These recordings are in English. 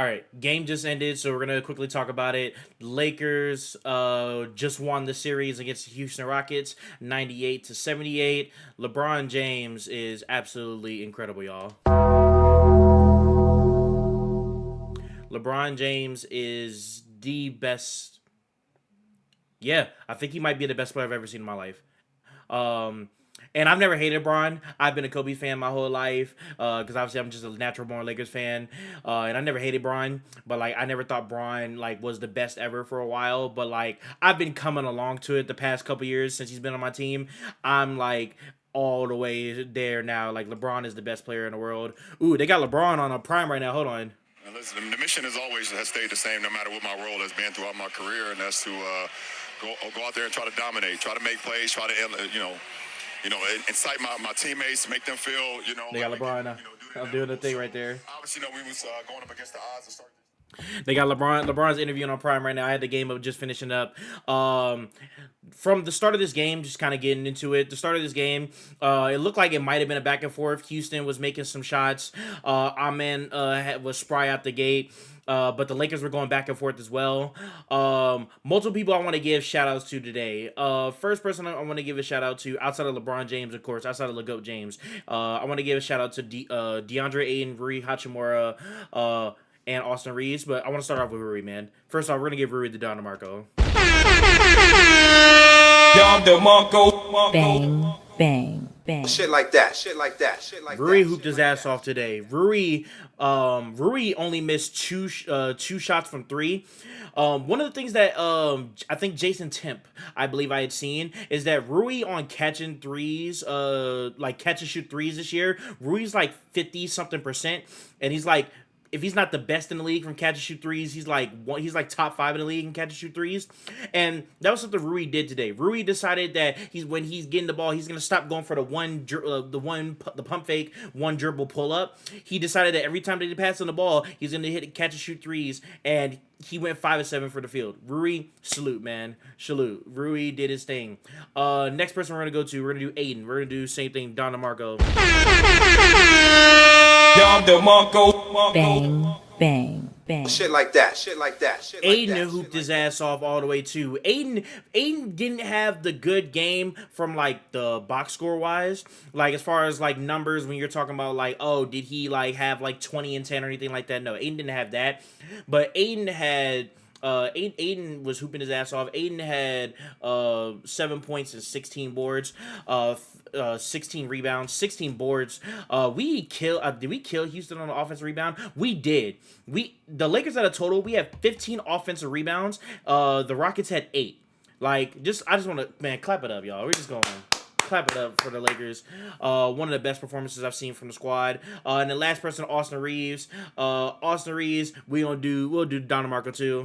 All right, game just ended, so we're gonna quickly talk about it. Lakers just won the series against the Houston Rockets, 98-78. LeBron James is absolutely incredible, y'all. LeBron James is the best. Yeah, I think he might be the best player I've ever seen in my life. Um, and I've never hated Bron. I've been a Kobe fan my whole life because obviously I'm just a natural born Lakers fan, and I never hated Bron. But like I never thought Bron like was the best ever for a while. But like I've been coming along to it the past couple years since he's been on my team. I'm like all the way there now. Like LeBron is the best player in the world. Ooh, they got LeBron on a prime right now. Hold on. And listen, the mission is always has stayed the same, no matter what my role has been throughout my career, and that's to go out there and try to dominate, try to make plays, try to incite my teammates, make them feel They got LeBron. I'm doing the thing right there. Obviously, we was going up against the odds to start. They got LeBron. LeBron's interviewing on Prime right now. I had the game of just finishing up. From the start of this game, just kind of getting into it. The start of this game, it looked like it might have been a back and forth. Houston was making some shots. Amen was spry out the gate. But the Lakers were going back and forth as well. Multiple people I want to give shout outs to today. First person I want to give a shout out to, outside of LeBron James, of course, outside of LeGoat James, I want to give a shout out to DeAndre Ayton, Rui Hachimura, and Austin Reeves. But I want to start off with Rui, man. First off, we're going to give Rui the Don DeMarco. Don DeMarco. Bang, bang, bang. Shit like that. Shit like that. Shit like Rui that. hooped his ass off today. Rui only missed two shots from three. One of the things that I think Jason Temp, I believe I had seen, is that Rui on catching threes, like catch and shoot threes this year, Rui's like 50 something percent, and he's like, if he's not the best in the league from catch and shoot threes, he's like top 5 in the league in catch and shoot threes. And that was something Rui did today. Rui decided that when he's getting the ball, he's gonna stop going for the pump fake, one dribble pull up. He decided that every time that he passes on the ball, he's gonna hit catch and shoot threes, and he went 5 of 7 for the field. Rui, salute, man, salute. Rui did his thing. Next person we're gonna go to, we're gonna do Aiden. We're gonna do the same thing, Don DeMarco. Don DeMarco. Bang, bang, bang. Shit like that. Shit like that. Shit like Aiden that. hooped his ass off all the way too. Aiden didn't have the good game from like the box score wise, like as far as like numbers when you're talking about like, oh, did he like have like 20 and 10 or anything like that? No, Aiden didn't have that, but Aiden had. Aiden was hooping his ass off. Aiden had 7 points and 16 boards, 16 rebounds, 16 boards. Did we kill Houston on the offensive rebound? We did. The Lakers had a total. We had 15 offensive rebounds. The Rockets had 8. I just want to, man, clap it up, y'all. We're just going. Clap it up for the Lakers. One of the best performances I've seen from the squad. And the last person, Austin Reeves. Austin Reeves, we'll do Don DeMarco too.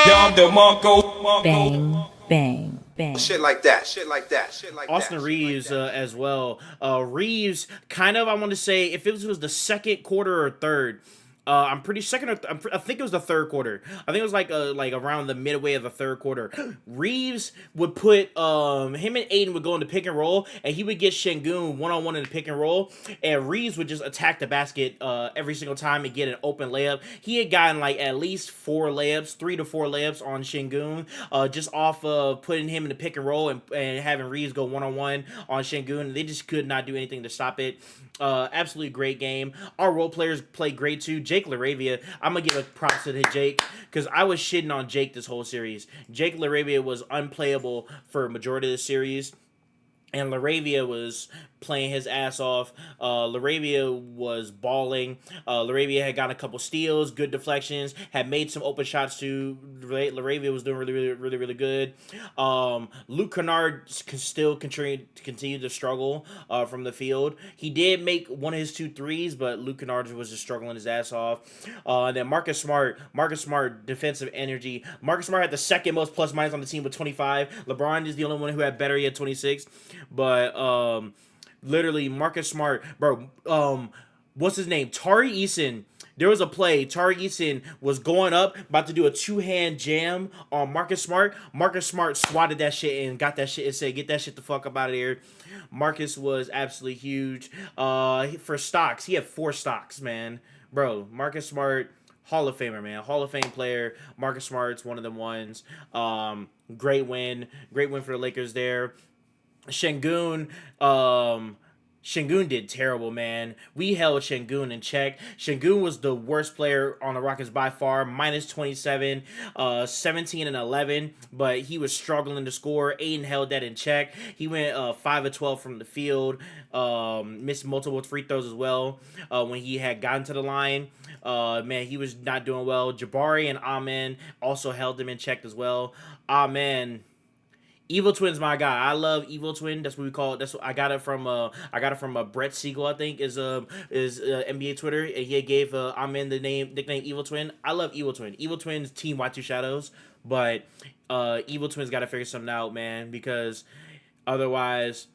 Don DeMarco. Bang, bang, bang. Shit like that. Shit like that. Shit like that. Austin Reeves as well. Reeves, kind of, I want to say, if it was the second quarter or third, I'm pretty second or I think it was the third quarter. I think it was like around the midway of the third quarter. Reeves would put him and Aiden would go into pick and roll, and he would get Şengün one-on-one in the pick and roll, and Reeves would just attack the basket every single time and get an open layup. He had gotten like at least 3 to 4 layups on Şengün, just off of putting him in the pick and roll and having Reeves go one-on-one on Şengün. They just could not do anything to stop it. Absolutely great game. Our role players played great too. Jake LaRavia, I'm gonna give a props to Jake because I was shitting on Jake this whole series. Jake LaRavia was unplayable for a majority of the series, and LaRavia was playing his ass off. LaRavia was balling. LaRavia had gotten a couple steals, good deflections, had made some open shots too. LaRavia was doing really good. Luke Kennard still continue to struggle from the field. He did make one of his 2 threes, but Luke Kennard was just struggling his ass off. And then Marcus Smart, defensive energy. Marcus Smart had the second most plus minus on the team with 25. LeBron is the only one who had better. He had 26. But literally, Marcus Smart, bro. What's his name? Tari Eason. There was a play. Tari Eason was going up, about to do a 2-hand jam on Marcus Smart. Marcus Smart swatted that shit and got that shit and said, "Get that shit the fuck up out of here." Marcus was absolutely huge. For stocks, he had 4 stocks, man. bro, Marcus Smart, Hall of Famer, man, Hall of Fame player. Marcus Smart's one of the ones. Great win for the Lakers there. Şengün, Şengün did terrible, man. We held Şengün in check. Şengün was the worst player on the Rockets by far, minus 27, 17 and 11, but he was struggling to score. Aiden held that in check. He went 5 of 12 from the field, missed multiple free throws as well when he had gotten to the line. Man, he was not doing well. Jabari and Amen also held him in check as well. Amen. Evil Twin's my guy. I love Evil Twin. That's what we call it. That's what I got it from. I got it from Brett Siegel. I think is NBA Twitter. And he gave Amen the nickname Evil Twin. I love Evil Twin. Evil Twin's team Watch Two Shadows, but Evil Twin's got to figure something out, man, because otherwise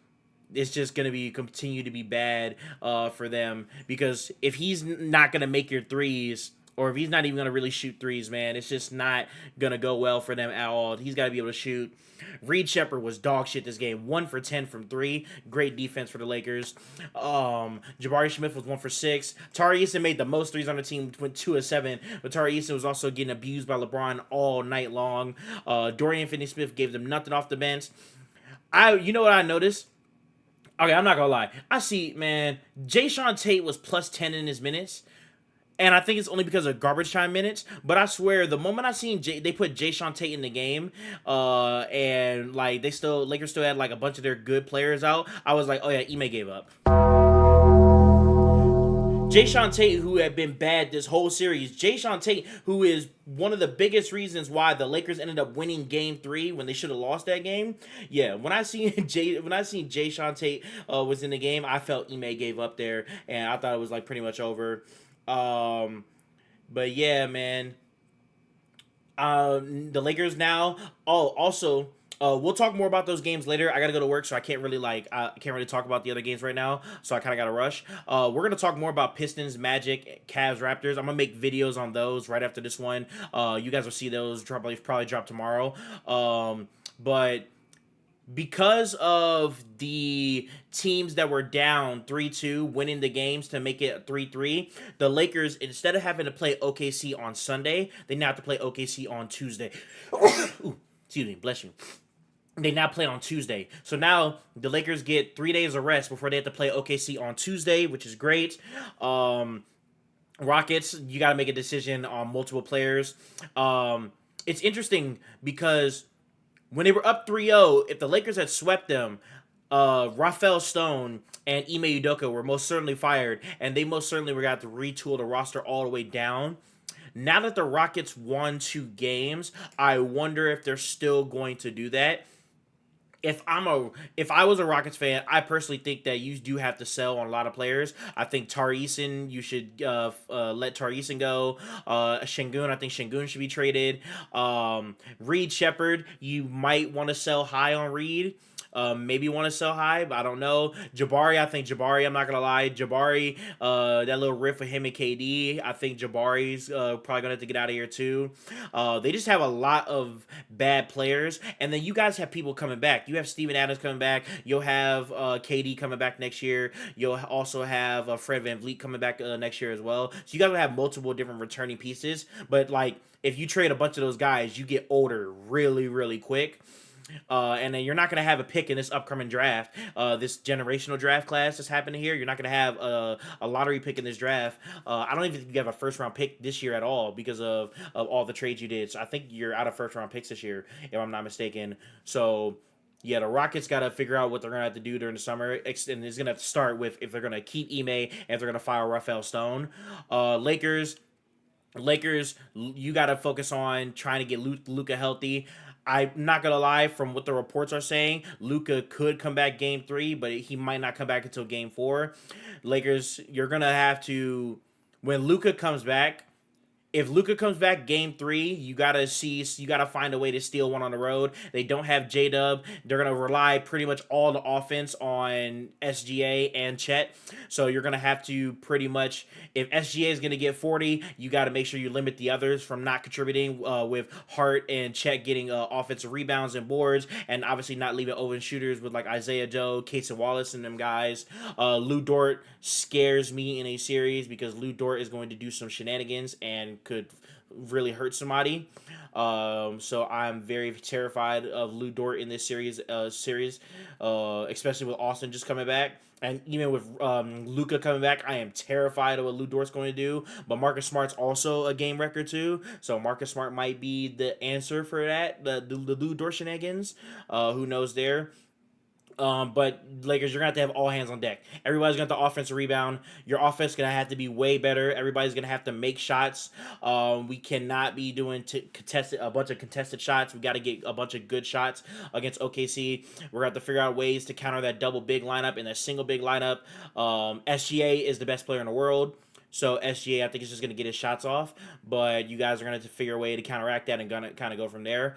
it's just gonna be continue to be bad for them. Because if he's not gonna make your threes, or if he's not even going to really shoot threes, man, it's just not going to go well for them at all. He's got to be able to shoot. Reed Shepherd was dog shit this game. 1 for 10 from 3. Great defense for the Lakers. Jabari Smith was 1 for 6. Tari Eason made the most threes on the team, went 2 of 7. But Tari Eason was also getting abused by LeBron all night long. Dorian Finney-Smith gave them nothing off the bench. You know what I noticed? Okay, I'm not going to lie. I see, man, Jayshawn Tate was plus 10 in his minutes. And I think it's only because of garbage time minutes. But I swear, the moment I seen they put Jayshawn Tate in the game, and like Lakers still had like a bunch of their good players out, I was like, oh yeah, Ime gave up. Jayshawn Tate, who had been bad this whole series, Jayshawn Tate, who is one of the biggest reasons why the Lakers ended up winning Game 3 when they should have lost that game. Yeah, when I seen Jayshawn Tate was in the game, I felt Ime gave up there, and I thought it was like pretty much over. But yeah, man. The Lakers now. Oh, also, we'll talk more about those games later. I gotta go to work, so I can't really talk about the other games right now. So I kind of gotta rush. We're gonna talk more about Pistons, Magic, Cavs, Raptors. I'm gonna make videos on those right after this one. You guys will see those probably drop tomorrow. But because of the teams that were down 3-2 winning the games to make it 3-3, the Lakers, instead of having to play OKC on Sunday, they now have to play OKC on Tuesday. Ooh, excuse me, bless you. They now play on Tuesday. So now the Lakers get 3 days of rest before they have to play OKC on Tuesday, which is great. Rockets, you got to make a decision on multiple players. It's interesting because when they were up 3-0, if the Lakers had swept them, Rafael Stone and Ime Udoka were most certainly fired, and they most certainly were going to have to retool the roster all the way down. Now that the Rockets won 2 games, I wonder if they're still going to do that. If I was a Rockets fan, I personally think that you do have to sell on a lot of players. I think Tari Eason, you should let Tari Eason go. Şengün, I think Şengün should be traded. Reed Shepherd, you might want to sell high on Reed. Maybe want to sell high, but I don't know. Jabari, I'm not going to lie. Jabari, that little riff with him and KD, I think Jabari's probably going to have to get out of here too. They just have a lot of bad players. And then you guys have people coming back. You have Steven Adams coming back. You'll have KD coming back next year. You'll also have Fred VanVleet coming back next year as well. So you guys will have multiple different returning pieces. But like, if you trade a bunch of those guys, you get older really, really quick. And then you're not going to have a pick in this upcoming draft, this generational draft class that's happening here. You're not going to have a lottery pick in this draft. I don't even think you have a first-round pick this year at all because of all the trades you did. So I think you're out of first-round picks this year, if I'm not mistaken. So, yeah, the Rockets got to figure out what they're going to have to do during the summer. And it's going to have to start with if they're going to keep Ime and if they're going to fire Rafael Stone. Lakers, you got to focus on trying to get Luka healthy. I'm not going to lie, from what the reports are saying, Luka could come back Game 3, but he might not come back until Game 4. Lakers, you're going to have to, when Luka comes back, if Luca comes back game 3, you gotta find a way to steal one on the road. They don't have J Dub. They're gonna rely pretty much all the offense on SGA and Chet. So you're gonna have to pretty much, if SGA is gonna get 40, you got to make sure you limit the others from not contributing. With Hart and Chet getting offensive rebounds and boards, and obviously not leaving open shooters with like Isaiah Joe, Casey Wallace, and them guys. Lou Dort scares me in a series because Lou Dort is going to do some shenanigans and could really hurt somebody. So I'm very terrified of Lou Dort in this series, especially with Austin just coming back. And even with Luca coming back, I am terrified of what Lou Dort's going to do. But Marcus Smart's also a game record too, so Marcus Smart might be the answer for that. The Lou Dort shenanigans. Who knows there? But Lakers, you're gonna have to have all hands on deck. Everybody's gonna have to offensive rebound. Your offense is gonna have to be way better. Everybody's gonna have to make shots. We cannot be doing a bunch of contested shots. We got to get a bunch of good shots against OKC. We're gonna have to figure out ways to counter that double big lineup and that single big lineup. SGA is the best player in the world. So SGA, I think, is just going to get his shots off. But you guys are going to have to figure a way to counteract that and gonna kind of go from there.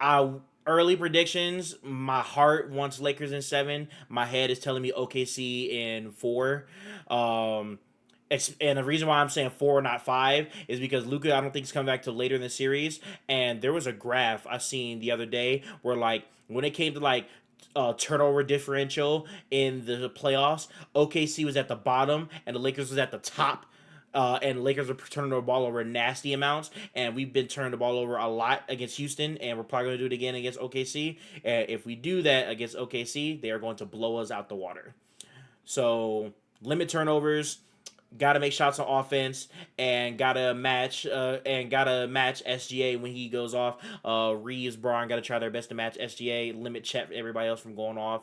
I Early predictions. My heart wants Lakers in 7. My head is telling me OKC in 4. And the reason why I'm saying 4, not 5, is because Luka, I don't think he's coming back till later in the series. And there was a graph I seen the other day where, like, when it came to like turnover differential in the playoffs, OKC was at the bottom and the Lakers was at the top. And Lakers are turning the ball over nasty amounts, and we've been turning the ball over a lot against Houston, and we're probably going to do it again against OKC. And if we do that against OKC, they are going to blow us out the water. So limit turnovers, got to make shots on offense, and gotta match SGA when he goes off. Reeves, Braun got to try their best to match SGA, limit Chet, everybody else from going off.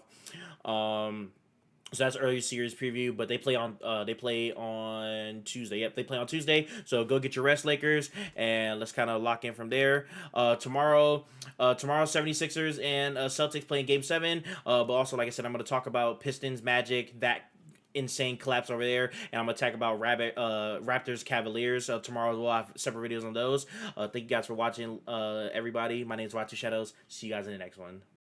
So that's early series preview, but they play on Tuesday. Yep, they play on Tuesday. So go get your rest, Lakers, and let's kind of lock in from there. Tomorrow 76ers and Celtics playing Game 7. But also, like I said, I'm going to talk about Pistons, Magic, that insane collapse over there, and I'm going to talk about Raptors, Cavaliers tomorrow as well. I have separate videos on those. Thank you guys for watching, everybody. My name is Watu Shadows. See you guys in the next one.